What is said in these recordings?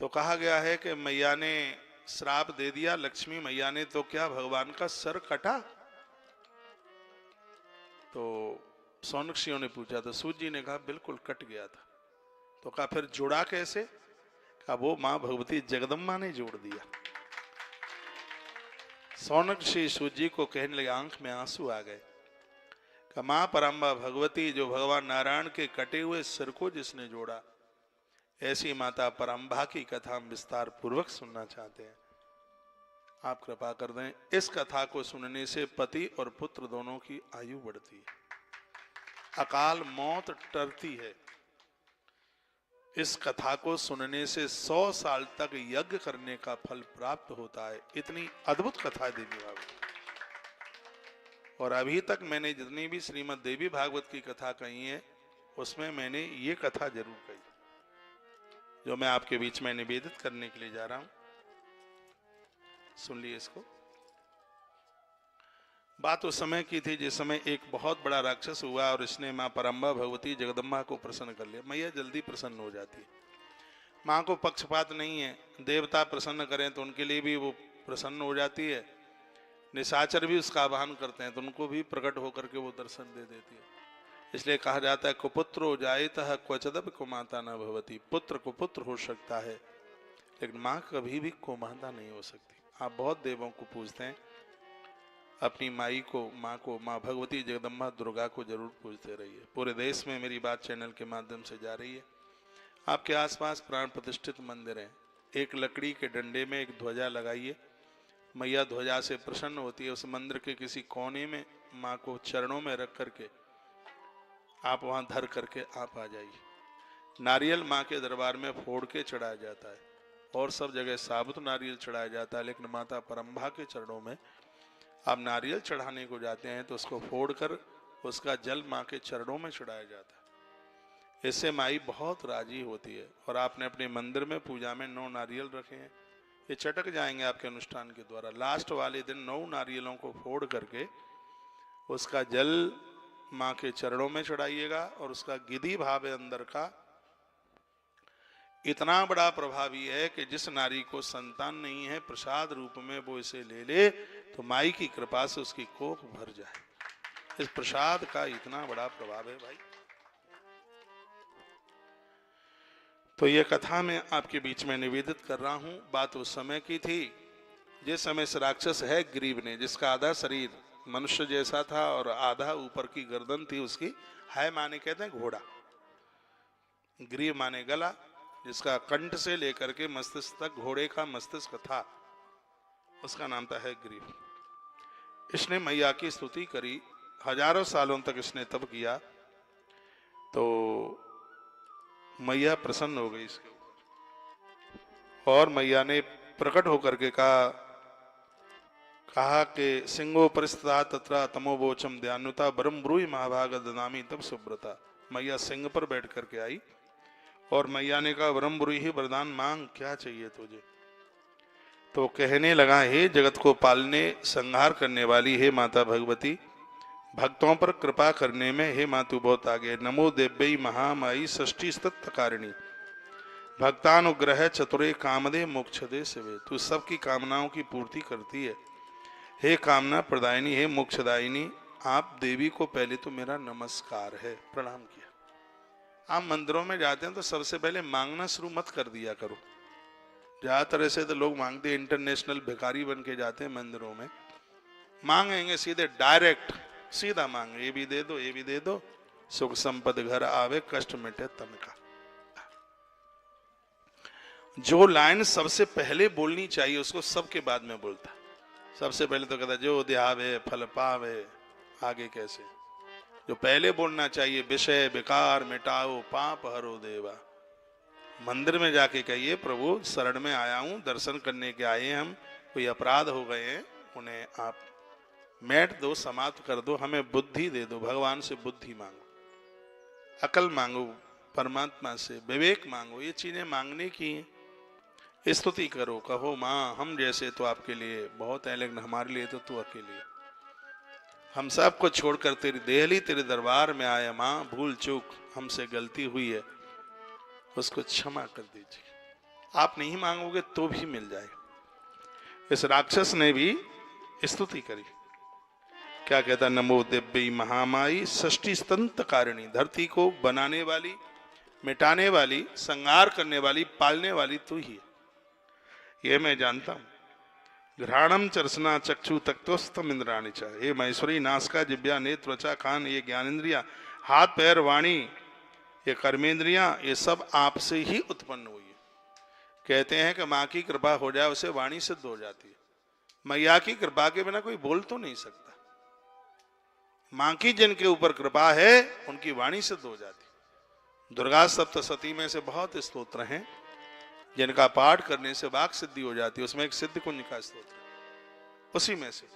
तो कहा गया है कि मैया ने श्राप दे दिया, लक्ष्मी मैया ने, तो क्या भगवान का सर कटा? तो सौनक्षियों ने पूछा, तो सूत जी ने कहा बिल्कुल कट गया था। तो कहा फिर जुड़ा कैसे? कहा वो मां भगवती जगदम्बा ने जोड़ दिया। सौनक्षी सूत जी को कहने लगे, आंख में आंसू आ गए। कहा मां परम्बा भगवती, जो भगवान नारायण के कटे हुए सिर को जिसने जोड़ा, ऐसी माता परम्बा की कथा हम विस्तार पूर्वक सुनना चाहते हैं। आप कृपा कर दें। इस कथा को सुनने से पति और पुत्र दोनों की आयु बढ़ती है, अकाल मौत टरती है। इस कथा को सुनने से 100 साल तक यज्ञ करने का फल प्राप्त होता है। इतनी अद्भुत कथा है देवी भागवत। और अभी तक मैंने जितनी भी श्रीमद् देवी भागवत की कथा कही है, उसमें मैंने ये कथा जरूर कही, जो मैं आपके बीच में निवेदित करने के लिए जा रहा हूं। सुन लिए इसको। बात उस समय की थी जिस समय एक बहुत बड़ा राक्षस हुआ और इसने मां परम्बा भगवती जगदम्बा को प्रसन्न कर लिया। मैया जल्दी प्रसन्न हो जाती है, मां को पक्षपात नहीं है। देवता प्रसन्न करें तो उनके लिए भी वो प्रसन्न हो जाती है, निशाचर भी उसका आह्वान करते हैं तो उनको भी प्रकट होकर के वो दर्शन दे देती है। इसलिए कहा जाता है कुपुत्रो जायतः क्वचिदपि कुमाता न भवति। पुत्र को पुत्र हो सकता है, लेकिन मां कभी भी कुमाता नहीं हो सकती। आप बहुत देवों को पूजते हैं, अपनी माई को, माँ भगवती जगदम्बा दुर्गा को जरूर पूजते रहिए। पूरे देश में मेरी बात चैनल के माध्यम से जा रही है। आपके आसपास प्राण प्रतिष्ठित मंदिर हैं, एक लकड़ी के डंडे में एक ध्वजा लगाइए। मैया ध्वजा से प्रसन्न होती है। उस मंदिर के किसी कोने में माँ को चरणों में रख करके आप वहां धर करके आप आ जाइए। नारियल माँ के दरबार में फोड़ के चढ़ाया जाता है, और सब जगह साबुत नारियल चढ़ाया जाता है, लेकिन माता परम्बा के चरणों में आप नारियल चढ़ाने को जाते हैं तो उसको फोड़कर उसका जल माँ के चरणों में चढ़ाया जाता है। इससे माई बहुत राजी होती है। और आपने अपने मंदिर में पूजा में 9 नारियल रखे हैं, ये चटक जाएंगे आपके अनुष्ठान के द्वारा। लास्ट वाले दिन 9 नारियलों को फोड़ करके उसका जल माँ के चरणों में चढ़ाइएगा, और उसका गिद्धि भाव है अंदर का इतना बड़ा प्रभावी है कि जिस नारी को संतान नहीं है, प्रसाद रूप में वो इसे ले ले तो माई की कृपा से उसकी कोख भर जाए। इस प्रसाद का इतना बड़ा प्रभाव है भाई। तो ये कथा मैं आपके बीच में निवेदित कर रहा हूं। बात उस समय की थी जिस समय से राक्षस है ग्रीव ने, जिसका आधा शरीर मनुष्य जैसा था और आधा ऊपर की गर्दन थी उसकी। है माने कहते हैं घोड़ा, ग्रीव माने गला, जिसका कंठ से लेकर के मस्तिष्क तक घोड़े का मस्तिष्क था, उसका नाम था है ग्रीव। इसने मैया की स्तुति करी, हजारों सालों तक इसने तप किया, तो मैया प्रसन्न हो गई इसके ऊपर। और मैया ने प्रकट होकर के कहा कि सिंहो परिस्थिता तत्र तमोवोचम ध्यानुता बरम ब्रूहि महाभाग ददामी तब सुब्रता। मैया सिंह पर बैठ करके आई और मैया ने कहा वरम ब्रूहि वरदान मांग, क्या चाहिए तुझे? तो कहने लगा, हे जगत को पालने संहार करने वाली हे माता भगवती, भक्तों पर कृपा करने में हे मातु बहुत आगे। नमो देव्यई महामाई षष्ठी स्तत्कारिणी, भक्तानुग्रह चतुरे कामदे मोक्षदे शिवे। तू सबकी कामनाओं की पूर्ति करती है, हे कामना प्रदायिनी, हे मोक्षदायिनी। आप देवी को पहले तो मेरा नमस्कार है, प्रणाम किया। आप मंदिरों में जाते हैं तो सबसे पहले मांगना शुरू मत कर दिया करो। ज्यादातर ऐसे तो लोग मांगते, इंटरनेशनल भिखारी बन के जाते हैं मंदिरों में, मांगेंगे सीधे डायरेक्ट, सीधा मांगे, ये भी दे दो, ये भी दे दो, सुख संपद घर आवे, कष्ट मिटे तन का। जो लाइन सबसे पहले बोलनी चाहिए उसको सबके बाद में बोलता। सबसे पहले तो कहता जो ध्यावे फल पावे, आगे कैसे? जो पहले बोलना चाहिए, विषय विकार मिटाओ पाप हरो देवा। मंदिर में जाके कहिए प्रभु शरण में आया हूं, दर्शन करने के आए हैं हम, कोई अपराध हो गए हैं उन्हें आप मैट दो, समाप्त कर दो, हमें बुद्धि दे दो। भगवान से बुद्धि मांगो, अकल मांगो, परमात्मा से विवेक मांगो। ये चीजें मांगने की हैं। स्तुति करो, कहो माँ हम जैसे तो आपके लिए बहुत है, लेकिन हमारे लिए तो तू अकेली। हम सबको छोड़कर तेरी देहली तेरे दरबार में आए माँ, भूल चूक हमसे गलती हुई है, उसको क्षमा कर दीजिए। आप नहीं मांगोगे तो भी मिल जाएगा। इस राक्षस ने भी स्तुति करी। क्या कहता, नमो दिव्य महामाई षष्ठी स्तंत कारिणी, धरती को बनाने वाली, मिटाने वाली, संहार करने वाली, पालने वाली तू ही है, ये मैं जानता हूं। घ्राणम चरसना चक्षु तक्तोस्तम इंद्राणी चा, हे महेश्वरी, नासका जिब्या नेत्र त्वचा कान, ये ज्ञानेन्द्रिया, हाथ पैर वाणी, ये कर्मेंद्रियां, ये सब आपसे ही उत्पन्न हुई है। कहते हैं कि माँ की कृपा हो जाए उसे वाणी सिद्ध हो जाती है। मैया की कृपा के बिना कोई बोल तो नहीं सकता। माँ की जिनके ऊपर कृपा है उनकी वाणी सिद्ध हो जाती। दुर्गा सप्तशती में से बहुत स्तोत्र हैं जिनका पाठ करने से वाक सिद्धि हो जाती है। उसमें एक सिद्ध कुंज का स्तोत्र, उसी में से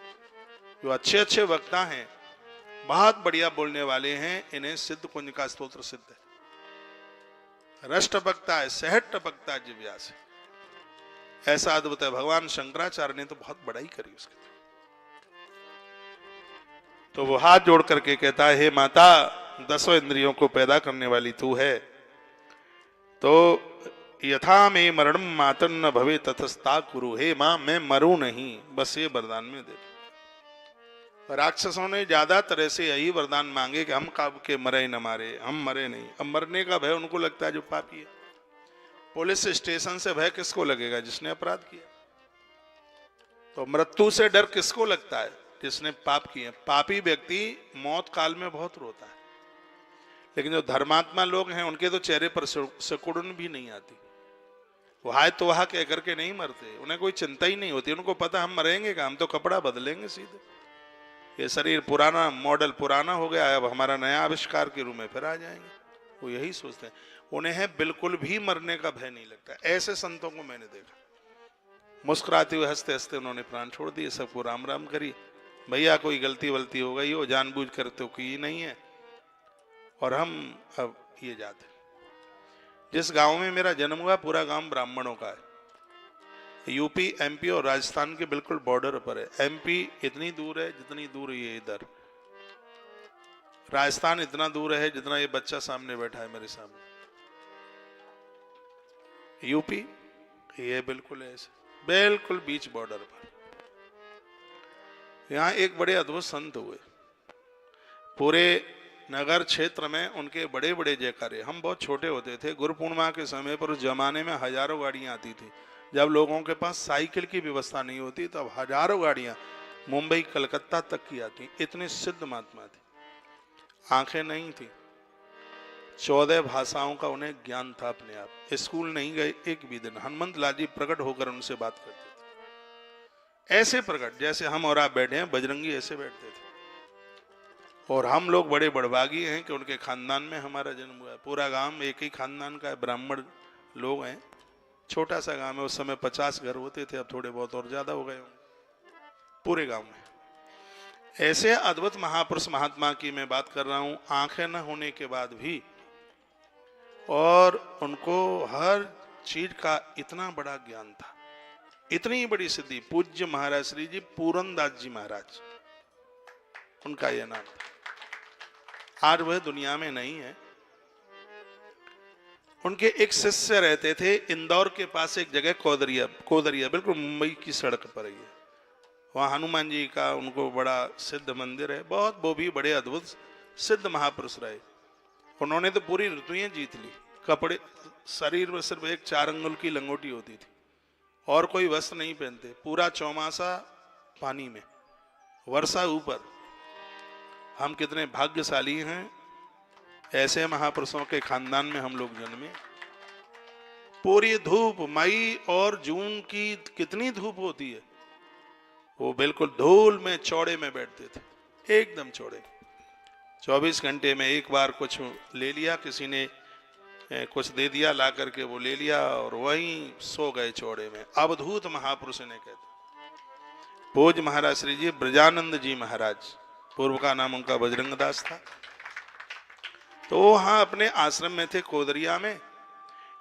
जो अच्छे अच्छे वक्ता हैं, बहुत बढ़िया बोलने वाले हैं, इन्हें सिद्ध कुंज का स्तोत्र सिद्ध है। रस टपकता है, सहज टपकता है जिव्या से, ऐसा अद्भुत है। भगवान शंकराचार्य ने तो बहुत बड़ाई करी उसके। तो वो हाथ जोड़ करके कहता है, हे माता, 10 इंद्रियों को पैदा करने वाली तू है, तो यथा में मरणम मातन न भवे ततस्ता कुरु, हे मां मैं मरूं नहीं, बस ये वरदान में दे। राक्षसों ने ज्यादा तरह से यही वरदान मांगे कि हम कब के मरे न मारे, हम मरे नहीं। अब मरने का भय उनको लगता है जो पापी है। पुलिस स्टेशन से भय किसको लगेगा? जिसने अपराध किया। तो मृत्यु से डर किसको लगता है? जिसने पाप किए। पापी व्यक्ति मौत काल में बहुत रोता है, लेकिन जो धर्मात्मा लोग हैं उनके तो चेहरे पर सिकुड़न भी नहीं आती। वो हाय तो वहा कह करके नहीं मरते, उन्हें कोई चिंता ही नहीं होती। उनको पता हम मरेंगे का, हम तो कपड़ा बदलेंगे सीधे। ये शरीर पुराना मॉडल पुराना हो गया है, अब हमारा नया आविष्कार के रूप में फिर आ जाएंगे। वो यही सोचते हैं। उन्हें बिल्कुल भी मरने का भय नहीं लगता। ऐसे संतों को मैंने देखा, मुस्कुराते हुए हंसते हंसते उन्होंने प्राण छोड़ दिए, सबको राम राम करी। भैया कोई गलती वलती हो गई हो, जानबूझ कर तो की नहीं है, और हम अब ये जाते। जिस गांव में मेरा जन्म हुआ पूरा गांव ब्राह्मणों का है। यूपी, एमपी और राजस्थान के बिल्कुल बॉर्डर पर है। एमपी इतनी दूर है जितनी दूर ये इधर, राजस्थान इतना दूर है जितना ये बच्चा सामने बैठा है मेरे सामने। यूपी ये बिल्कुल है ऐसे, बिल्कुल बीच बॉर्डर पर। यहाँ एक बड़े अद्भुत संत हुए, पूरे नगर क्षेत्र में उनके बड़े बड़े जयकारे। हम बहुत छोटे होते थे, गुरु पूर्णिमा के समय पर उस जमाने में हजारों गाड़ियां आती थी। जब लोगों के पास साइकिल की व्यवस्था नहीं होती तब हजारों गाड़ियां मुंबई कलकत्ता तक की आती। इतने सिद्ध महात्मा थे, आंखें नहीं थी, 14 भाषाओं का उन्हें ज्ञान था अपने आप। स्कूल नहीं गए एक भी दिन। हनुमंत लाल जी प्रकट होकर उनसे बात करते थे, ऐसे प्रकट जैसे हम और आप बैठे हैं, बजरंगी ऐसे बैठते थे। और हम लोग बड़े बड़भागी हैं कि उनके खानदान में हमारा जन्म हुआ है। पूरा गांव एक ही खानदान का है, ब्राह्मण लोग हैं। छोटा सा गांव है, उस समय 50 घर होते थे, अब थोड़े बहुत और ज्यादा हो गए होंगे पूरे गांव में। ऐसे अद्भुत महापुरुष महात्मा की मैं बात कर रहा हूं, आंखें न होने के बाद भी, और उनको हर चीज का इतना बड़ा ज्ञान था, इतनी बड़ी सिद्धि। पूज्य महाराज श्री जी पूरनदास जी महाराज, उनका यह नाम था। आज वह दुनिया में नहीं है। उनके एक शिष्य रहते थे इंदौर के पास एक जगह कोदरिया बिल्कुल मुंबई की सड़क पर ही है। वहाँ हनुमान जी का उनको बड़ा सिद्ध मंदिर है बहुत। वो भी बड़े अद्भुत सिद्ध महापुरुष रहे। उन्होंने तो पूरी ऋतुएं जीत ली। कपड़े, शरीर में सिर्फ एक 4 अंगुल की लंगोटी होती थी और कोई वस्त्र नहीं पहनते। पूरा चौमासा पानी में, वर्षा ऊपर। हम कितने भाग्यशाली हैं, ऐसे महापुरुषों के खानदान में हम लोग जन्मे। पूरी धूप, मई और जून की कितनी धूप होती है, वो बिल्कुल धूल में चौड़े में बैठते थे, एकदम चौड़े। 24 घंटे में एक बार कुछ ले लिया, किसी ने कुछ दे दिया, ला करके वो ले लिया और वहीं सो गए चौड़े में। अवधूत महापुरुष ने कहते। पूज्य महाराज श्री जी ब्रजानंद जी महाराज, पूर्व का नाम उनका बजरंग दास था। तो वहां अपने आश्रम में थे कोदरिया में।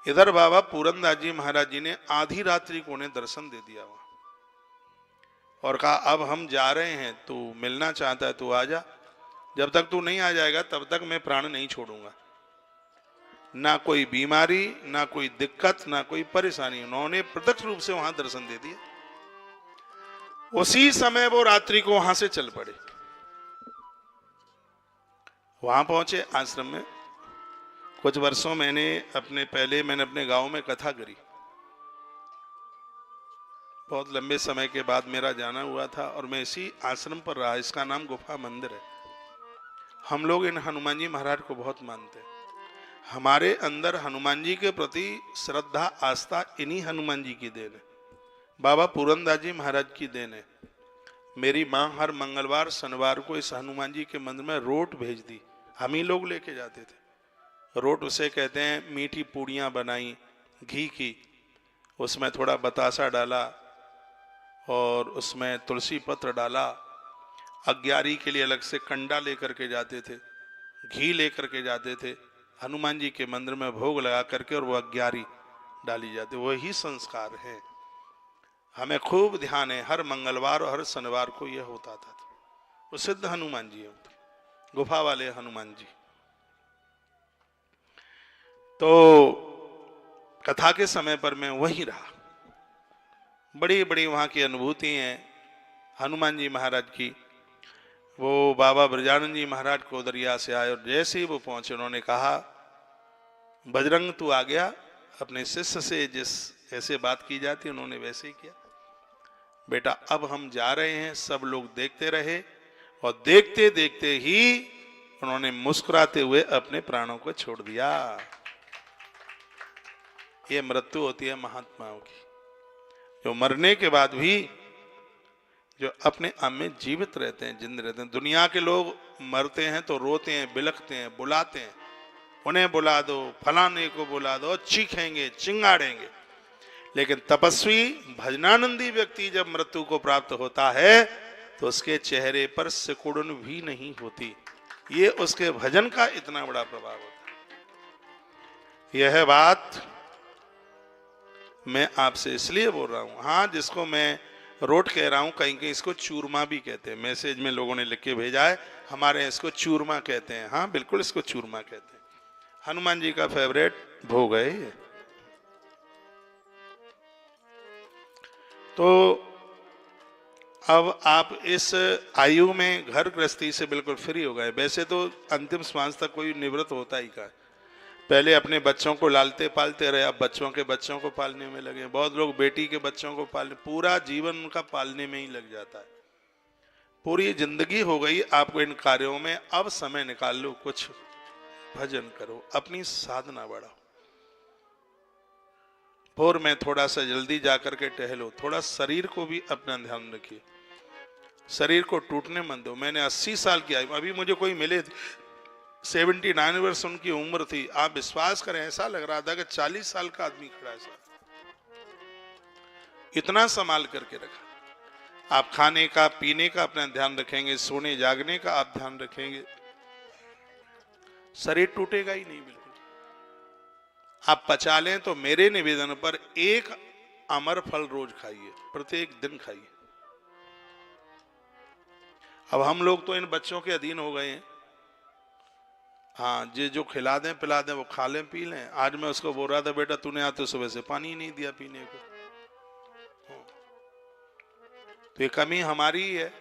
इधर बाबा पूरनदास जी महाराज जी ने आधी रात्रि को उन्हें दर्शन दे दिया वहां और कहा अब हम जा रहे हैं, तू मिलना चाहता है तू आ जा, जब तक तू नहीं आ जाएगा तब तक मैं प्राण नहीं छोड़ूंगा। ना कोई बीमारी, ना कोई दिक्कत, ना कोई परेशानी। उन्होंने प्रत्यक्ष रूप से वहां दर्शन दे दिए। उसी समय वो रात्रि को वहां से चल पड़े। वहां पहुंचे आश्रम में। कुछ वर्षों मैंने अपने गांव में कथा करी। बहुत लंबे समय के बाद मेरा जाना हुआ था और मैं इसी आश्रम पर रहा। इसका नाम गुफा मंदिर है। हम लोग इन हनुमान जी महाराज को बहुत मानते हैं। हमारे अंदर हनुमान जी के प्रति श्रद्धा आस्था इन्हीं हनुमान जी की देन है। बाबा पूरनदास जी महाराज की देन है। मेरी माँ हर मंगलवार शनिवार को इस हनुमान जी के मंदिर में रोट भेजती। हम ही लोग लेके जाते थे। रोट उसे कहते हैं, मीठी पूड़ियाँ बनाई घी की, उसमें थोड़ा बतासा डाला और उसमें तुलसी पत्र डाला। अग्यारी के लिए अलग से कंडा लेकर के जाते थे, घी लेकर के जाते थे, हनुमान जी के मंदिर में भोग लगा करके और वो अग्यारी डाली जाती। वही संस्कार है। हमें खूब ध्यान है, हर मंगलवार और हर शनिवार को यह होता था। वो सिद्ध हनुमान जी है, गुफा वाले हनुमान जी। तो कथा के समय पर मैं वहीं रहा। बड़ी बड़ी वहां की अनुभूति हैं हनुमान जी महाराज की। वो बाबा ब्रजानंद जी महाराज को दरिया से आए और जैसे ही वो पहुंचे उन्होंने कहा, बजरंग तू आ गया। अपने शिष्य से जिस ऐसे बात की जाती उन्होंने वैसे ही किया। बेटा अब हम जा रहे हैं। सब लोग देखते रहे और देखते देखते ही उन्होंने मुस्कुराते हुए अपने प्राणों को छोड़ दिया। ये मृत्यु होती है महात्माओं की, जो मरने के बाद भी जो अपने आप में जीवित रहते हैं, जिंदा रहते हैं। दुनिया के लोग मरते हैं तो रोते हैं, बिलखते हैं, बुलाते हैं, उन्हें बुला दो, फलाने को बुला दो, चीखेंगे, चिंगाड़ेंगे। लेकिन तपस्वी भजनानंदी व्यक्ति जब मृत्यु को प्राप्त होता है तो उसके चेहरे पर सिकुड़न भी नहीं होती। ये उसके भजन का इतना बड़ा प्रभाव होता है। यह बात मैं आपसे इसलिए बोल रहा हूं। हाँ, जिसको मैं रोट कह रहा हूं, कहीं कहीं इसको चूरमा भी कहते हैं। मैसेज में लोगों ने लिख के भेजा है, हमारे यहाँ इसको चूरमा कहते हैं। हाँ बिल्कुल, इसको चूरमा कहते हैं। हनुमान जी का फेवरेट भोग है ये। तो अब आप इस आयु में घर गृहस्थी से बिल्कुल फ्री हो गए। वैसे तो अंतिम श्वास तक कोई निवृत्त होता ही का। पहले अपने बच्चों को लालते पालते रहे, अब बच्चों के बच्चों को पालने में लगे। बहुत लोग बेटी के बच्चों को पालने, पूरा जीवन उनका पालने में ही लग जाता है। पूरी जिंदगी हो गई आपको इन कार्यों में। अब समय निकाल लो, कुछ भजन करो, अपनी साधना बढ़ाओ। भोर में थोड़ा सा जल्दी जाकर के टहलो। थोड़ा शरीर को भी अपना ध्यान रखिए, शरीर को टूटने मत दो। मैंने 80 साल की आयु, अभी मुझे कोई मिले 79 वर्ष उनकी उम्र थी। आप विश्वास करें, ऐसा लग रहा था कि 40 साल का आदमी खड़ा है साथ। इतना संभाल करके रखा। आप खाने का पीने का अपना ध्यान रखेंगे, सोने जागने का आप ध्यान रखेंगे, शरीर टूटेगा ही नहीं बिल्कुल। आप पचा लें तो मेरे निवेदन पर एक अमर फल रोज खाइए, प्रत्येक दिन खाइए। अब हम लोग तो इन बच्चों के अधीन हो गए हैं। हाँ, जो खिला दें पिला दें वो खा लें पी लें। आज मैं उसको बोल रहा था, बेटा तूने आज तो सुबह से पानी ही नहीं दिया पीने को। तो ये कमी हमारी ही है।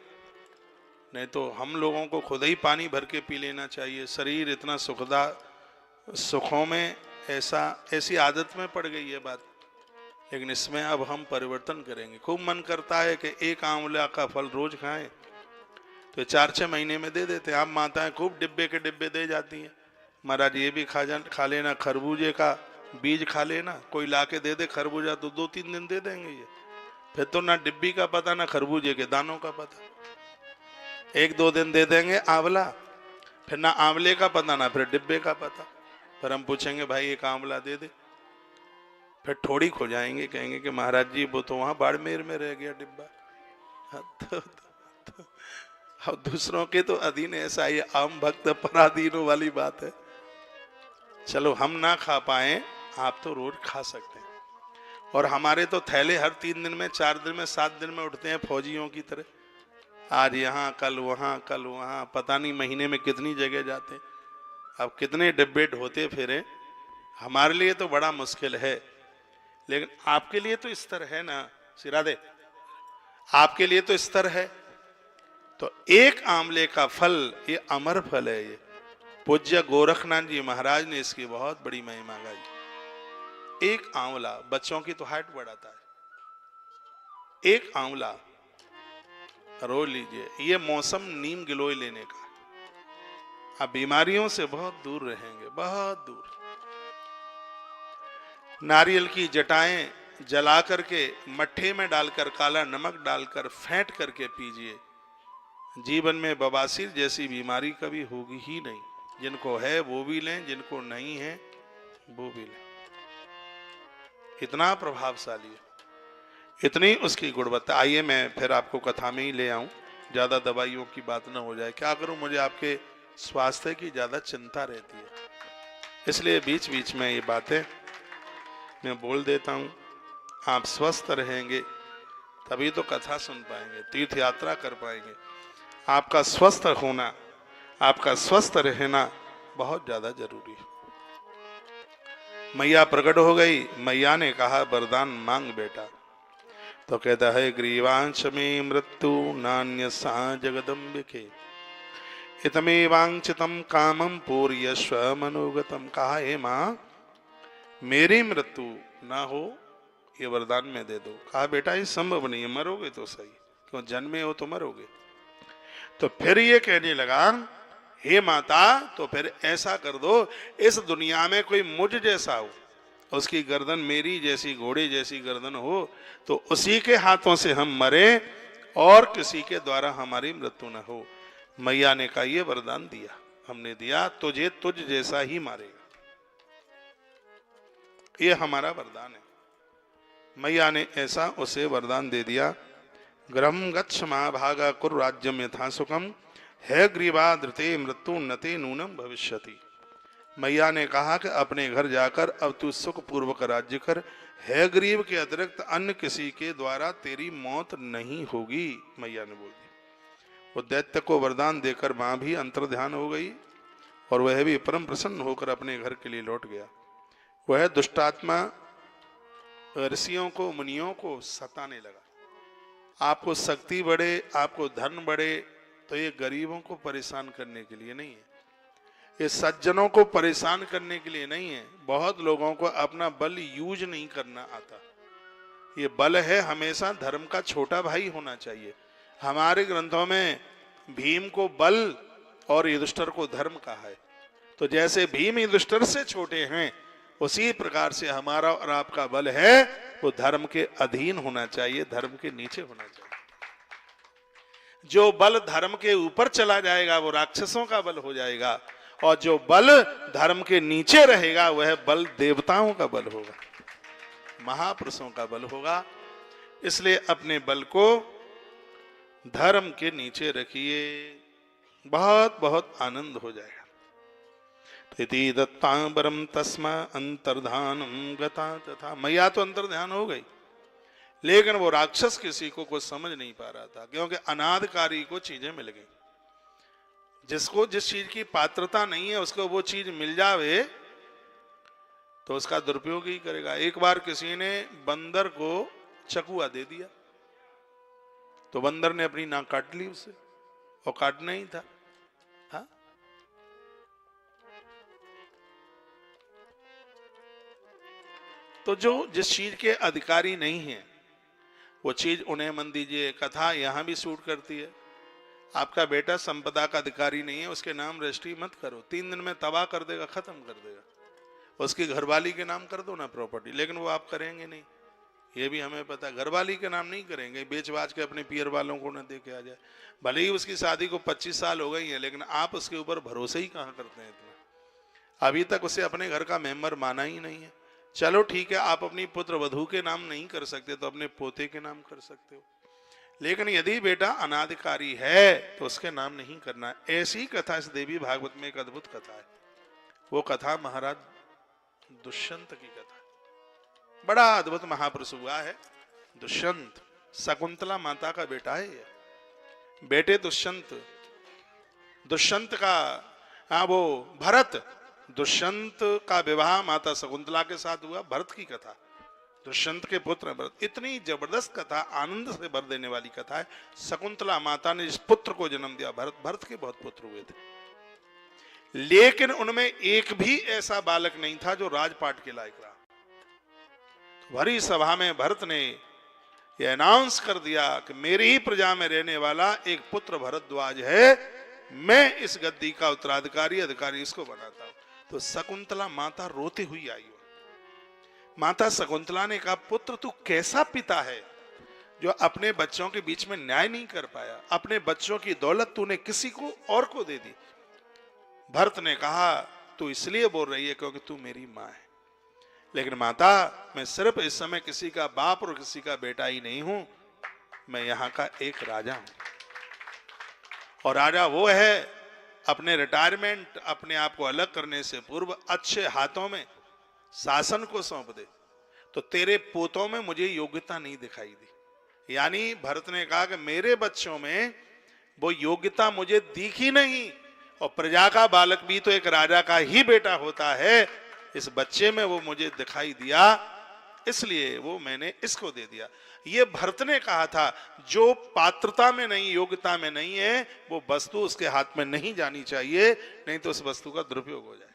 नहीं तो हम लोगों को खुद ही पानी भर के पी लेना चाहिए। शरीर इतना सुखों में ऐसी आदत में पड़ गई है बात। लेकिन इसमें अब हम परिवर्तन करेंगे। खूब मन करता है कि एक आंवला का फल रोज खाएं, तो 4-6 महीने में दे देते हैं। आप माताएं खूब डिब्बे के डिब्बे दे जाती हैं, महाराज ये भी खा लेना, खरबूजे का बीज खा लेना। कोई ला के दे दे खरबूजा तो 2-3 दिन दे देंगे ये। फिर तो ना डिब्बी का पता ना खरबूजे के दानों का पता। 1-2 दिन दे देंगे आंवला, फिर ना आंवले का पता ना फिर डिब्बे का पता। फिर हम पूछेंगे भाई एक आंवला दे दे, फिर थोड़ी खो जाएंगे, कहेंगे कि महाराज जी वो तो वहां बाड़मेर में रह गया डिब्बा। अब दूसरों के तो अधीन ऐसा ही आम भक्त पराधीनों वाली बात है। चलो हम ना खा पाए, आप तो रोज खा सकते हैं। और हमारे तो थैले हर 3 दिन में, 4 दिन में, 7 दिन में उठते हैं फौजियों की तरह। आज यहाँ कल वहाँ, कल वहाँ, पता नहीं महीने में कितनी जगह जाते हैं। अब कितने डिब्बे ढोते फिरे, हमारे लिए तो बड़ा मुश्किल है, लेकिन आपके लिए तो स्तर है ना सिरादे, आपके लिए तो स्तर है। तो एक आंवले का फल ये अमर फल है। ये पूज्य गोरखनाथ जी महाराज ने इसकी बहुत बड़ी महिमा गाई। एक आंवला बच्चों की तो हाइट बढ़ाता है। एक आंवला रो लीजिए। ये मौसम नीम गिलोय लेने का, आप बीमारियों से बहुत दूर रहेंगे, बहुत दूर। नारियल की जटाएं जला करके मट्ठे में डालकर काला नमक डालकर फेंट करके पीजिए। जीवन में बवासीर जैसी बीमारी कभी होगी ही नहीं। जिनको है वो भी लें, जिनको नहीं है वो भी लें। इतना प्रभावशाली है, इतनी उसकी गुणवत्ता। आइए मैं फिर आपको कथा में ही ले आऊं, ज्यादा दवाइयों की बात ना हो जाए। क्या करूं, मुझे आपके स्वास्थ्य की ज्यादा चिंता रहती है, इसलिए बीच बीच में ये बातें मैं बोल देता हूं। आप स्वस्थ रहेंगे तभी तो कथा सुन पाएंगे, तीर्थ यात्रा कर पाएंगे। आपका स्वस्थ होना, आपका स्वस्थ रहना बहुत ज्यादा जरूरी है। मैया प्रकट हो गई। मैया ने कहा वरदान मांग बेटा। तो कहता है ग्रीवांश में मृत्यु नान्य सा जगदम्बिके इतमेवांचितम कामम पूर्यस्व मनोगतम। कहा हे मां मेरी मृत्यु ना हो ये वरदान में दे दो। कहा बेटा ये संभव नहीं है, मरोगे तो सही, क्यों जन्मे हो तो मरोगे। तो फिर ये कहने लगा हे माता तो फिर ऐसा कर दो, इस दुनिया में कोई मुझ जैसा हो, उसकी गर्दन मेरी जैसी घोड़े जैसी गर्दन हो, तो उसी के हाथों से हम मरे और किसी के द्वारा हमारी मृत्यु न हो। मैया ने कहा ये वरदान दिया, हमने दिया, तुझे तुझ जैसा ही मारेगा, ये हमारा वरदान है। मैया ने ऐसा उसे वरदान दे दिया। गृहं गच्छ महाभागा कुरु राज्यम यथा सुखम है ग्रीवा धृते मृत्यु नते नूनम भविष्यति। मैया ने कहा कि अपने घर जाकर अब तू सुख पूर्वक राज्य कर, है गरीब के अतिरिक्त अन्य किसी के द्वारा तेरी मौत नहीं होगी, मैया ने बोल दी। वो दैत्य को वरदान देकर मां भी अंतर्ध्यान हो गई और वह भी परम प्रसन्न होकर अपने घर के लिए लौट गया। वह दुष्टात्मा ऋषियों को मुनियों को सताने लगा। आपको शक्ति बढ़े, आपको धन बढ़े, तो ये गरीबों को परेशान करने के लिए नहीं है, ये सज्जनों को परेशान करने के लिए नहीं है। बहुत लोगों को अपना बल यूज नहीं करना आता। ये बल है हमेशा धर्म का छोटा भाई होना चाहिए। हमारे ग्रंथों में भीम को बल और युधिष्ठिर को धर्म कहा है। तो जैसे भीम युधिष्ठिर से छोटे हैं, उसी प्रकार से हमारा और आपका बल है वो धर्म के अधीन होना चाहिए, धर्म के नीचे होना चाहिए। जो बल धर्म के ऊपर चला जाएगा वो राक्षसों का बल हो जाएगा, और जो बल धर्म के नीचे रहेगा वह बल देवताओं का बल होगा, महापुरुषों का बल होगा। इसलिए अपने बल को धर्म के नीचे रखिए, बहुत बहुत आनंद हो जाएगा। इति दत्तांबरम तस्मा अंतर्धानम गता तथा। मैया तो अंतर्ध्यान हो गई, लेकिन वो राक्षस किसी को कुछ समझ नहीं पा रहा था, क्योंकि अनादकारी को चीजें मिल गई। जिसको जिस चीज की पात्रता नहीं है उसको वो चीज मिल जावे तो उसका दुरुपयोग ही करेगा। एक बार किसी ने बंदर को चकुआ दे दिया, तो बंदर ने अपनी नाक काट ली उससे, और काटना ही था। हाँ? तो जो जिस चीज के अधिकारी नहीं है वो चीज उन्हें मन दीजिए। कथा यहां भी सूट करती है। आपका बेटा संपदा का अधिकारी नहीं है, उसके नाम रजिस्ट्री मत करो, 3 दिन में तबाह कर देगा, खत्म कर देगा। उसकी घरवाली के नाम कर दो ना प्रॉपर्टी, लेकिन वो आप करेंगे नहीं, ये भी हमें पता। घरवाली के नाम नहीं करेंगे, बेच बाच के अपने पियर वालों को न दे के आ जाए। भले ही उसकी शादी को 25 साल हो गई है, लेकिन आप उसके ऊपर भरोसे ही कहाँ करते हैं इतना। अभी तक उसे अपने घर का मेंबर माना ही नहीं है। चलो ठीक है, आप अपनी पुत्र वधू के नाम नहीं कर सकते तो अपने पोते के नाम कर सकते हो, लेकिन यदि बेटा अनाधिकारी है तो उसके नाम नहीं करना। ऐसी कथा इस देवी भागवत में एक अद्भुत कथा है। वो कथा महाराज दुष्यंत की कथा है। बड़ा अद्भुत महापुरुष हुआ है दुष्यंत, शकुंतला माता का बेटा है ये। बेटे दुष्यंत, दुष्यंत का वो भरत, दुष्यंत का विवाह माता शकुंतला के साथ हुआ। भरत की कथा, दुष्यंत के पुत्र भरत, इतनी जबरदस्त कथा, आनंद से भर देने वाली कथा है। शकुंतला माता ने जिस पुत्र को जन्म दिया भरत, भरत के बहुत पुत्र हुए थे, लेकिन उनमें एक भी ऐसा बालक नहीं था जो राजपाट के लायक रहा। तो भरी सभा में भरत ने यह अनाउंस कर दिया कि मेरी ही प्रजा में रहने वाला एक पुत्र भरद्वाज है, मैं इस गद्दी का उत्तराधिकारी अधिकारी इसको बनाता हूं। तो शकुंतला माता रोती हुई आई। माता शकुंतला ने कहा, पुत्र तू कैसा पिता है जो अपने बच्चों के बीच में न्याय नहीं कर पाया, अपने बच्चों की दौलत तूने किसी को और को दे दी। भरत ने कहा, तू इसलिए बोल रही है क्योंकि तू मेरी मां है, लेकिन माता मैं सिर्फ इस समय किसी का बाप और किसी का बेटा ही नहीं हूं, मैं यहां का एक राजा हूं। और राजा वो है अपने रिटायरमेंट, अपने आप को अलग करने से पूर्व अच्छे हाथों में शासन को सौंप दे। तो तेरे पोतों में मुझे योग्यता नहीं दिखाई दी। यानी भरत ने कहा कि मेरे बच्चों में वो योग्यता मुझे दिखी नहीं, और प्रजा का बालक भी तो एक राजा का ही बेटा होता है, इस बच्चे में वो मुझे दिखाई दिया, इसलिए वो मैंने इसको दे दिया। ये भरत ने कहा था, जो पात्रता में नहीं, योग्यता में नहीं है, वो वस्तु उसके हाथ में नहीं जानी चाहिए, नहीं तो उस वस्तु का दुरुपयोग हो जाएगा,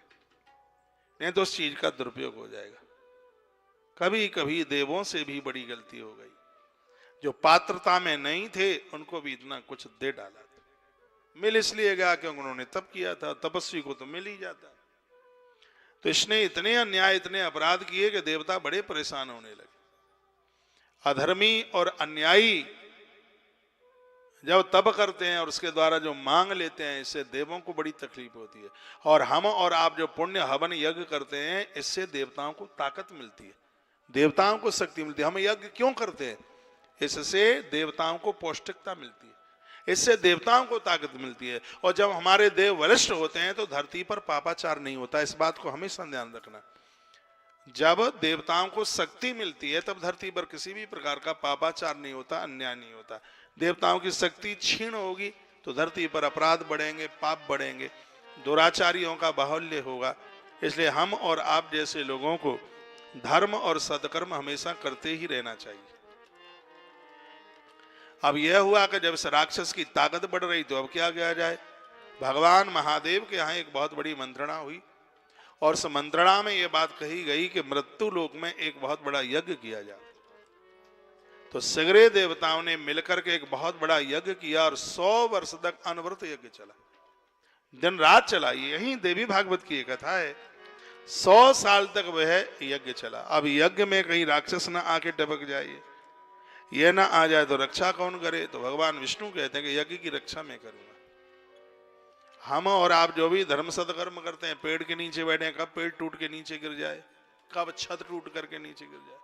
नहीं तो उस चीज का दुरुपयोग हो जाएगा। कभी कभी देवों से भी बड़ी गलती हो गई, जो पात्रता में नहीं थे उनको भी इतना कुछ दे डाला। मिल इसलिए गया क्योंकि उन्होंने तप किया था, तपस्वी को तो मिल ही जाता। तो इसने इतने अन्याय, इतने अपराध किए कि देवता बड़े परेशान होने लगे। अधर्मी और अन्यायी जब तप करते हैं और उसके द्वारा जो मांग लेते हैं, इससे देवों को बड़ी तकलीफ होती है। और हम और आप जो पुण्य हवन यज्ञ करते हैं, इससे देवताओं को ताकत मिलती है, देवताओं को शक्ति मिलती है। हम यज्ञ क्यों करते हैं? इससे देवताओं को पौष्टिकता मिलती है, इससे देवताओं को ताकत मिलती है। और जब हमारे देव वरिष्ठ होते हैं तो धरती पर पापाचार नहीं होता। इस बात को हमेशा ध्यान रखना। जब देवताओं को शक्ति मिलती है तब धरती पर किसी भी प्रकार का पापाचार नहीं होता, अन्याय नहीं होता। देवताओं की शक्ति क्षीण होगी तो धरती पर अपराध बढ़ेंगे, पाप बढ़ेंगे, दुराचारियों का बाहुल्य होगा। इसलिए हम और आप जैसे लोगों को धर्म और सत्कर्म हमेशा करते ही रहना चाहिए। अब यह हुआ कि जब इस राक्षस की ताकत बढ़ रही तो अब क्या किया जाए? भगवान महादेव के यहाँ एक बहुत बड़ी मंत्रणा हुई, और उस मंत्रणा में यह बात कही गई कि मृत्यु लोक में एक बहुत बड़ा यज्ञ किया जाए। तो सगरे देवताओं ने मिलकर के एक बहुत बड़ा यज्ञ किया, और 100 वर्ष तक अनवरत यज्ञ चला, दिन रात चला। यही देवी भागवत की एक कथा है। 100 साल तक वह यज्ञ चला। अब यज्ञ में कहीं राक्षस ना आके टपक जाए, ये ना आ जाए तो रक्षा कौन करे? तो भगवान विष्णु कहते हैं कि यज्ञ की रक्षा मैं करूंगा। हम और आप जो भी धर्म सत्कर्म करते हैं, पेड़ के नीचे बैठे, कब पेड़ टूट के नीचे गिर जाए, कब छत टूट करके नीचे गिर जाए,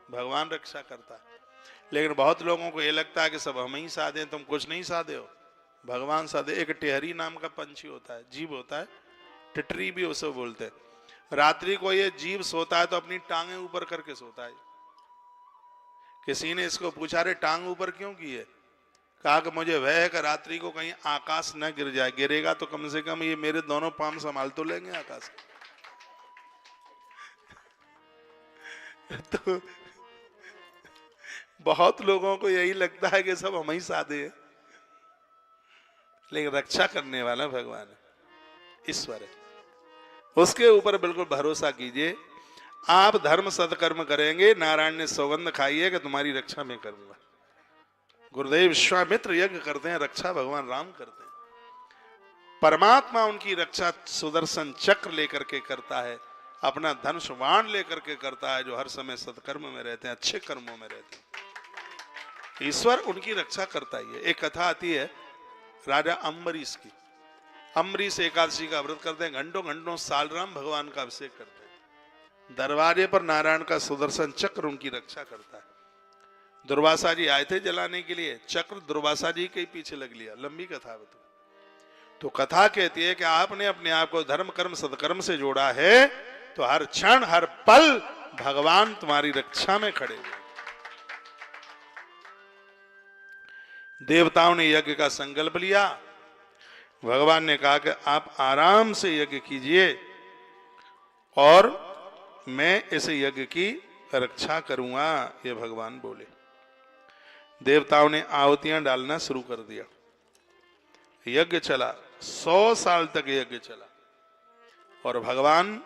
भगवान रक्षा करता है। लेकिन बहुत लोगों को ये लगता है कि सब हम ही साधे, तुम कुछ नहीं साधे हो, भगवान साधे। एक टेहरी नाम का पंछी होता है, जीव होता है, टिटरी भी उसे बोलते हैं। रात्रि को ये जीव सोता है तो अपनी टांगे ऊपर करके सोता है। किसी ने इसको पूछा, रे टांग ऊपर क्यों की है? कहा कि मुझे वह है कि रात्रि को कहीं आकाश न गिर जाए, गिरेगा तो कम से कम ये मेरे दोनों पांव संभाल तो लेंगे आकाश तो बहुत लोगों को यही लगता है कि सब हम ही साधे हैं, लेकिन रक्षा करने वाला भगवान है, ईश्वर है, उसके ऊपर बिल्कुल भरोसा कीजिए। आप धर्म सत्कर्म करेंगे, नारायण ने सौगंध खाई है कि तुम्हारी रक्षा मैं करूंगा। गुरुदेव विश्वामित्र यज्ञ करते हैं, रक्षा भगवान राम करते हैं। परमात्मा उनकी रक्षा सुदर्शन चक्र लेकर के करता है, अपना धनुष बाण लेकर के करता है, जो हर समय सत्कर्म में रहते हैं, अच्छे कर्मों में रहते हैं। ईश्वर उनकी रक्षा करता ही है। एक कथा आती है राजा अम्बरीश की। अम्बरीश एकादशी का व्रत करते हैं, घंटों घंटों सालराम भगवान का अभिषेक करते हैं। दरवाजे पर नारायण का सुदर्शन चक्र उनकी रक्षा करता है। दुर्वासा जी आए थे जलाने के लिए, चक्र दुर्वासा जी के पीछे लग लिया। लंबी कथा बता। तो कथा कहती है कि आपने अपने आप को धर्म कर्म सत्कर्म से जोड़ा है तो हर क्षण हर पल भगवान तुम्हारी रक्षा में खड़े हुए। देवताओं ने यज्ञ का संकल्प लिया। भगवान ने कहा कि आप आराम से यज्ञ कीजिए, और मैं इस यज्ञ की रक्षा करूंगा, ये भगवान बोले। देवताओं ने आहुतियां डालना शुरू कर दिया। यज्ञ चला, 100 साल तक यज्ञ चला और भगवान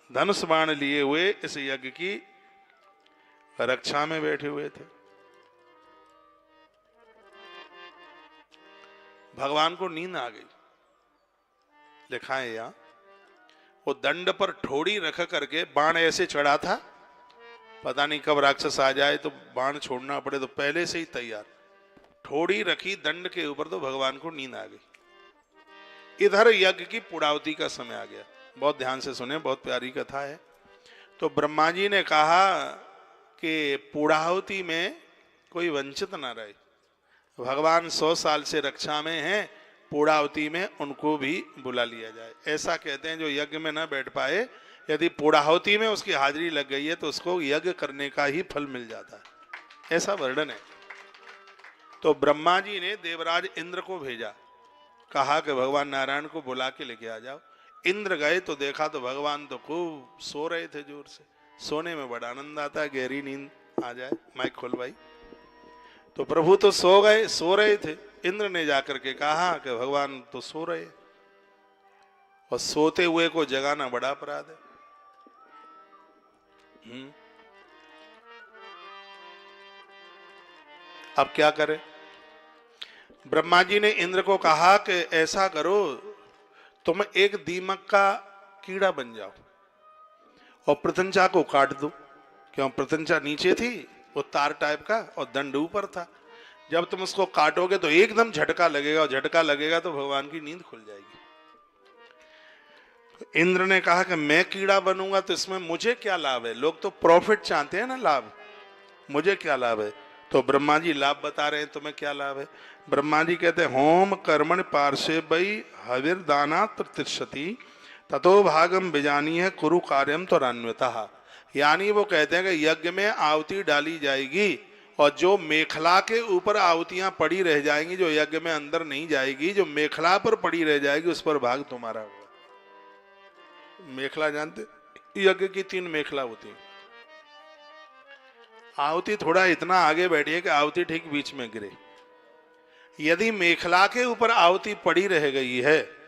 धनुष बाण लिए हुए इस यज्ञ की रक्षा में बैठे हुए थे। भगवान को नींद आ गई। लिखा है यहां, वो दंड पर ठोड़ी रख करके बाण ऐसे चढ़ा था, पता नहीं कब राक्षस आ जाए तो बाण छोड़ना पड़े, तो पहले से ही तैयार ठोड़ी रखी दंड के ऊपर, तो भगवान को नींद आ गई। इधर यज्ञ की पूर्णाहुति का समय आ गया। बहुत ध्यान से सुने, बहुत प्यारी कथा है। तो ब्रह्मा जी ने कहा कि पूर्णाहुति में कोई वंचित ना रहे। भगवान 100 साल से रक्षा में हैं, पूर्णाहुति में उनको भी बुला लिया जाए। ऐसा कहते हैं जो यज्ञ में न बैठ पाए, यदि पूर्णाहुति में उसकी हाजिरी लग गई है तो उसको यज्ञ करने का ही फल मिल जाता है, ऐसा वर्णन है। तो ब्रह्मा जी ने देवराज इंद्र को भेजा, कहा कि भगवान नारायण को बुला के लेके आ जाओ। इंद्र गए तो देखा तो भगवान तो खूब सो रहे थे जोर से। सोने में बड़ा आनंद आता है, गहरी नींद आ जाए। माइक खोल भाई। तो प्रभु तो सो रहे थे। इंद्र ने जाकर के कहा कि भगवान तो सो रहे, और सोते हुए को जगाना बड़ा अपराध है। अब क्या करें? ब्रह्मा जी ने इंद्र को कहा कि ऐसा करो, तुम एक दीमक का कीड़ा बन जाओ और प्रत्यंचा को काट दो। क्यों? प्रत्यंचा नीचे थी, वो तार टाइप का, और दंड ऊपर था। जब तुम उसको काटोगे तो एकदम झटका लगेगा, और झटका लगेगा तो भगवान की नींद खुल जाएगी। इंद्र ने कहा कि मैं कीड़ा बनूंगा तो इसमें मुझे क्या लाभ है? लोग तो प्रॉफिट चाहते हैं ना, लाभ। मुझे क्या लाभ है? तो ब्रह्मा जी लाभ बता रहे हैं, तुम्हें क्या लाभ है? ब्रह्मा जी कहते हैं, होम कर्मण पार्श्वे वै हविर दाना प्रतिशति ततो भागम बिजानी है कुरु कार्यम तो अन्यतः। यानी वो कहते हैं कि यज्ञ में आहुति डाली जाएगी, और जो मेखला के ऊपर आहुतियां पड़ी रह जाएंगी, जो यज्ञ में अंदर नहीं जाएगी, जो मेखला पर पड़ी रह जाएगी, उस पर भाग तुम्हारा होगा। मेखला जानते? यज्ञ की 3 मेखला होती है। आहुति थोड़ा इतना आगे बैठी है कि आहुति ठीक बीच में गिरे। यदि मेखला के ऊपर आहुति पड़ी रह गई है,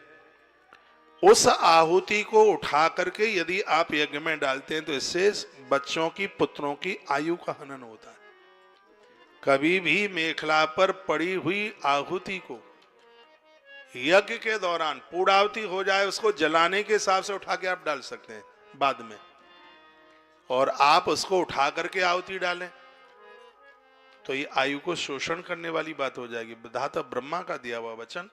उस आहुति को उठा करके यदि आप यज्ञ में डालते हैं तो इससे बच्चों की, पुत्रों की आयु का हनन होता है। कभी भी मेखला पर पड़ी हुई आहुति को यज्ञ के दौरान पूर्णाहुति हो जाए, उसको जलाने के हिसाब से उठा के आप डाल सकते हैं बाद में, और आप उसको उठा करके आहुति डालें तो ये आयु को शोषण करने वाली बात हो जाएगी। विधाता ब्रह्मा का दिया हुआ वचन।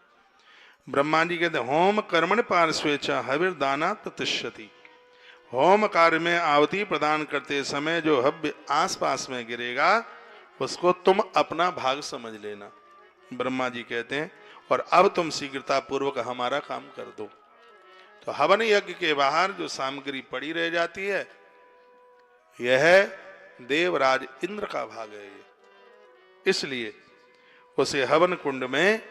ब्रह्मा जी कहते होम कर्मण पार्श्वेचा हविर दाना प्रतिशति। होम कार्य में आहुति प्रदान करते समय जो हव्य आसपास में गिरेगा उसको तुम अपना भाग समझ लेना, ब्रह्मा जी कहते हैं, और अब तुम शीघ्रता पूर्वक हमारा काम कर दो। तो हवन यज्ञ के बाहर जो सामग्री पड़ी रह जाती है, यह देवराज इंद्र का भाग है। इसलिए उसे हवन कुंड में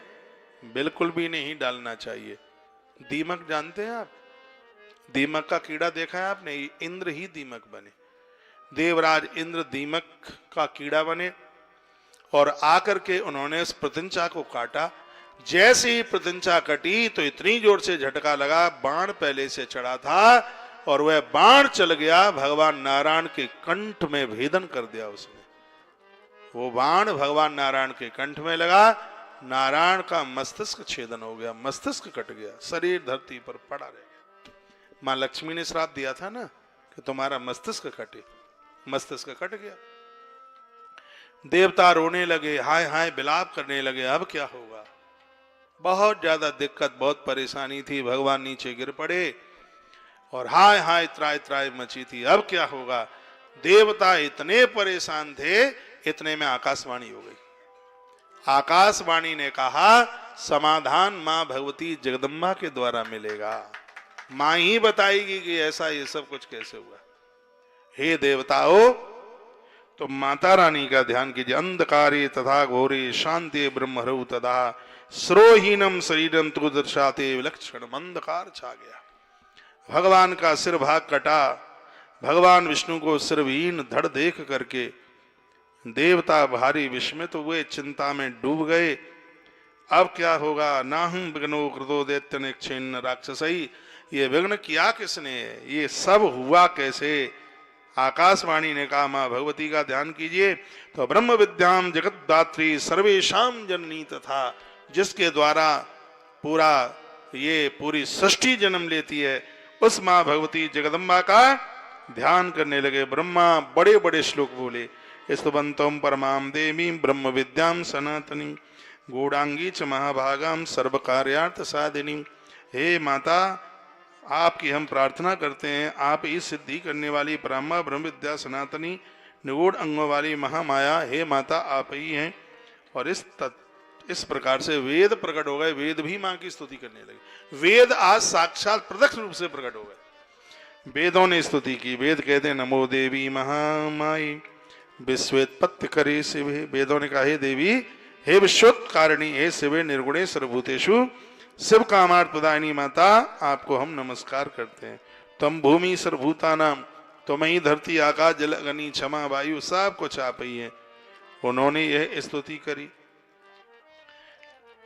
बिल्कुल भी नहीं डालना चाहिए। दीमक जानते हैं आप? दीमक का कीड़ा देखा है आपने? इंद्र ही दीमक बने। देवराज इंद्र दीमक का कीड़ा बने और आकर के उन्होंने उस प्रत्यंचा को काटा। जैसे ही प्रत्यंचा कटी तो इतनी जोर से झटका लगा, बाण पहले से चढ़ा था और वह बाण चल गया, भगवान नारायण के कंठ में भेदन कर दिया उसने। वो बाण भगवान नारायण के कंठ में लगा, नारायण का मस्तिष्क छेदन हो गया, मस्तिष्क कट गया, शरीर धरती पर पड़ा रह गया। मां लक्ष्मी ने श्राप दिया था ना कि तुम्हारा मस्तिष्क कटे, मस्तिष्क कट गया। देवता रोने लगे, हाय हाय विलाप करने लगे, अब क्या होगा? बहुत ज्यादा दिक्कत, बहुत परेशानी थी। भगवान नीचे गिर पड़े और हाय हाय त्राय त्राय मची थी, अब क्या होगा? देवता इतने परेशान थे, इतने में आकाशवाणी हो गई। आकाशवाणी ने कहा समाधान मां भगवती जगदम्बा के द्वारा मिलेगा, मां ही बताएगी कि ऐसा ये सब कुछ कैसे हुआ। हे देवताओं, तो माता रानी का ध्यान कीजिए। अंधकारे तथा घोरे शांति ब्रह्मरु तदा श्रोहीनम शरीरम तु दर्शाते विलक्षण। अंधकार छा गया, भगवान का सिर भाग कटा। भगवान विष्णु को सिरविहीन धड़ देख करके देवता भारी विस्मित हुए, चिंता में डूब गए। अब क्या होगा? नाहं विघ्नो कृतो दैत्य निक्षिन्न राक्षसई, ये विघ्न किया किसने? ये सब हुआ कैसे? आकाशवाणी ने कहा, मां भगवती का ध्यान कीजिए। तो ब्रह्म विद्याम जगतदात्री सर्वेशाम जननी तथा, जिसके द्वारा पूरी सृष्टि जन्म लेती है, उस मां भगवती जगदम्बा का ध्यान करने लगे। ब्रह्मा बड़े बड़े श्लोक बोले, स्तुवंतम परमाम देवी ब्रह्म विद्याम सनातनी गूढ़ांगी च महाभागाम सर्व कार्यार्थ साधिनी। हे माता, आपकी हम प्रार्थना करते हैं, आप इस सिद्धि करने वाली ब्रह्मा ब्रह्म विद्या सनातनी निगूढ़ अंगों वाली महामाया, हे माता आप ही हैं। और इस प्रकार से वेद प्रकट हो गए। वेद भी मां की स्तुति करने लगे। वेद आज साक्षात प्रत्यक्ष रूप से प्रकट हो गए। वेदों ने स्तुति की। वेद कहते हैं, नमो देवी महामाई विश्वेत्पत्ति करे शिवे। वेदों ने कहा, हे देवी, हे विश्वोत्कारिणी, हे शिवे निर्गुणे सर्वभूतेषु शिव कामार्थ प्रदायिनी माता, आपको हम नमस्कार करते हैं। तुम भूमि सर्वभूतानाम, तुम ही धरती आकाश जल अग्नि क्षमा वायु सब कुछ आप ही है। उन्होंने यह स्तुति करी।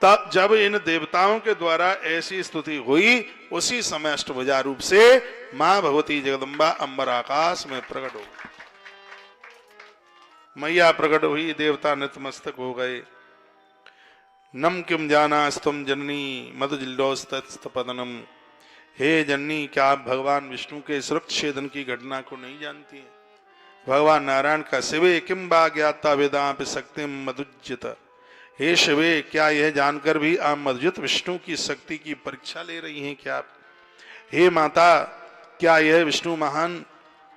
तब जब इन देवताओं के द्वारा ऐसी स्तुति हुई, उसी समय अष्टभुजा रूप से मां भगवती जगदम्बा अंबर आकाश में प्रकट हो गई। मैया प्रकट हुई, देवता नतमस्तक हो गए। नम किम जानास्तुम जननी मधुजिल्लोस्तपदनम, हे जननी, क्या आप भगवान विष्णु के सुरक्षेदन की घटना को नहीं जानती है? भगवान नारायण का शिवे किम बा ज्ञाता वेदांप शक्तिम मधुज्यत। हे शिवे, क्या यह जानकर भी आप मधुजित विष्णु की शक्ति की परीक्षा ले रही हैं क्या आप? हे माता, क्या यह विष्णु महान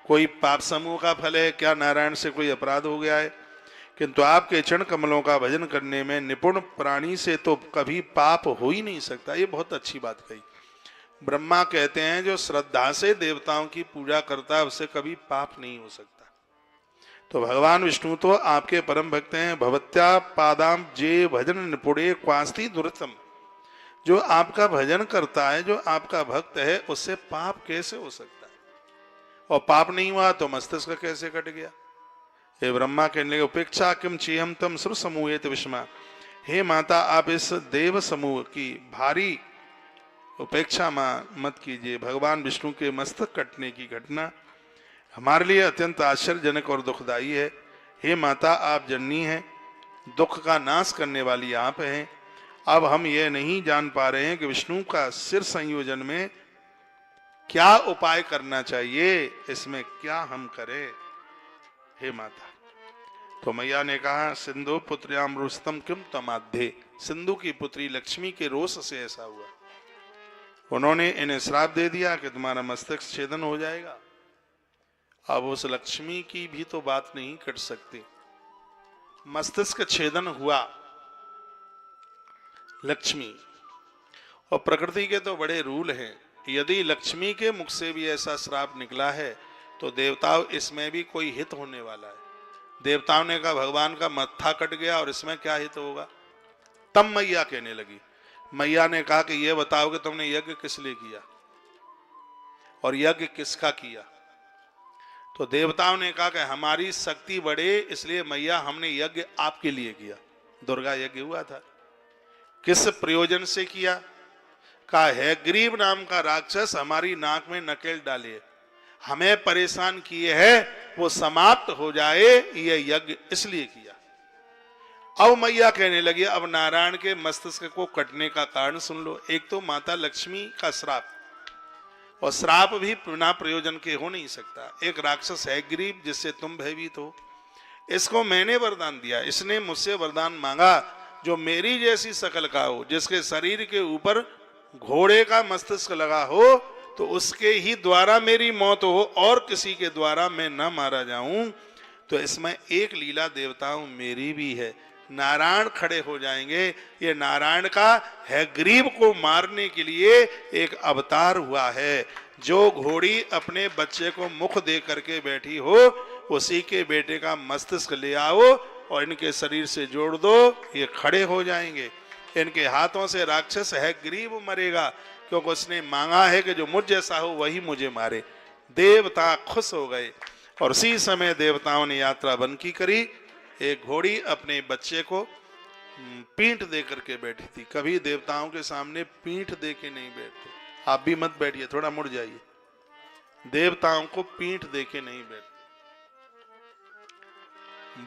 कोई पाप समूह का फल है? क्या नारायण से कोई अपराध हो गया है? किंतु आपके चरण कमलों का भजन करने में निपुण प्राणी से तो कभी पाप हो ही नहीं सकता। ये बहुत अच्छी बात कही। ब्रह्मा कहते हैं, जो श्रद्धा से देवताओं की पूजा करता है उससे कभी पाप नहीं हो सकता। तो भगवान विष्णु तो आपके परम भक्त हैं। भवत्या पादाम जे भजन निपुणे क्वास्ति दुर्तम। जो आपका भजन करता है, जो आपका भक्त है, उससे पाप कैसे हो सकता है? और पाप नहीं हुआ तो मस्तिष्क कैसे कट गया? हे ब्रह्मा कहने लगे, उपेक्षा किम चेहम तम सुर समूहेत विषमा। हे माता, आप इस देव समूह की भारी उपेक्षा मत कीजिए। भगवान विष्णु के मस्तक कटने की घटना हमारे लिए अत्यंत आश्चर्यजनक और दुखदायी है। हे माता, आप जननी हैं, दुख का नाश करने वाली आप हैं। अब हम ये नहीं जान पा रहे हैं कि विष्णु का सिर संयोजन में क्या उपाय करना चाहिए, इसमें क्या हम करें हे माता। तो मैया ने कहा, सिंधु पुत्र्याम रुस्तम किम तमाध्ये। सिंधु की पुत्री लक्ष्मी के रोष से ऐसा हुआ। उन्होंने इन्हें श्राप दे दिया कि तुम्हारा मस्तक छेदन हो जाएगा। अब उस लक्ष्मी की भी तो बात नहीं कट सकती। मस्तिष्क छेदन हुआ लक्ष्मी, और प्रकृति के तो बड़े रूल हैं। यदि लक्ष्मी के मुख से भी ऐसा श्राप निकला है तो देवताओं, इसमें भी कोई हित होने वाला है। देवताओं ने कहा, भगवान का मत्था कट गया और इसमें क्या हित होगा? तब मैया कहने लगी। मैया ने कहा कि यह बताओ कि तुमने यज्ञ किस लिए किया और यज्ञ किसका किया? तो देवताओं ने कहा कि हमारी शक्ति बढ़े, इसलिए मैया हमने यज्ञ आपके लिए किया। दुर्गा यज्ञ हुआ था। किस प्रयोजन से किया? कहा है, गरीब नाम का राक्षस हमारी नाक में नकेल डाले, हमें परेशान किए है, वो समाप्त हो जाए, ये यज्ञ इसलिए किया। अब मैया कहने लगी, अब नारायण के मस्तिष्क को कटने का कारण सुन लो। एक तो माता लक्ष्मी का श्राप, और श्राप भी बिना प्रयोजन के हो नहीं सकता। एक राक्षस है गरीब, जिससे तुम भयभीत हो। इसको मैंने वरदान दिया, इसने मुझसे वरदान मांगा, जो मेरी जैसी शकल का हो, जिसके शरीर के ऊपर घोड़े का मस्तिष्क लगा हो, तो उसके ही द्वारा मेरी मौत हो और किसी के द्वारा मैं न मारा जाऊं। तो इसमें एक लीला देवताओं मेरी भी है। नारायण खड़े हो जाएंगे। ये नारायण का है गरीब को मारने के लिए एक अवतार हुआ है। जो घोड़ी अपने बच्चे को मुख दे करके बैठी हो, उसी के बेटे का मस्तिष्क ले आओ और इनके शरीर से जोड़ दो, ये खड़े हो जाएंगे। इनके हाथों से राक्षस है गरीब मरेगा, क्योंकि उसने मांगा है कि जो मुझ जैसा हो वही मुझे मारे। देवता खुश हो गए और उसी समय देवताओं ने यात्रा बंद की करी। एक घोड़ी अपने बच्चे को पीठ दे करके बैठी थी। कभी देवताओं के सामने पीठ दे के नहीं बैठते। आप भी मत बैठिए, थोड़ा मुड़ जाइए। देवताओं को पीठ दे के नहीं बैठते,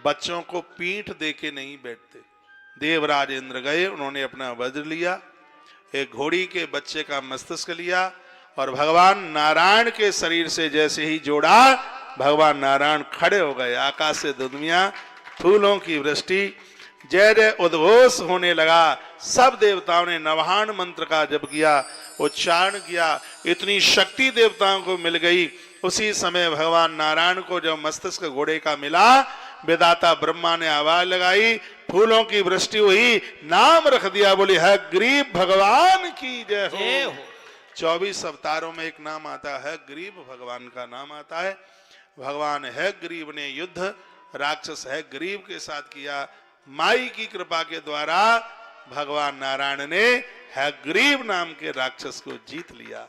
बच्चों को पीठ दे के नहीं बैठते। देवराज इंद्र गए, उन्होंने अपना वज्र लिया, एक घोड़ी के बच्चे का मस्तिष्क लिया और भगवान नारायण के शरीर से जैसे ही जोड़ा, भगवान नारायण खड़े हो गए। आकाश से दुनिया फूलों की वृष्टि, जय जय उद्घोष होने लगा। सब देवताओं ने नवहान मंत्र का जप किया, उच्चारण किया। इतनी शक्ति देवताओं को मिल गई। उसी समय भगवान नारायण को जब मस्तिष्क घोड़े का मिला, विधाता ब्रह्मा ने आवाज लगाई, फूलों की वृष्टि हुई, नाम रख दिया, बोली है गरीब भगवान की जय हो। 24 अवतारों में एक नाम आता है गरीब, भगवान का नाम आता है। भगवान है गरीब ने युद्ध राक्षस है गरीब के साथ किया। माई की कृपा के द्वारा भगवान नारायण ने है गरीब नाम के राक्षस को जीत लिया।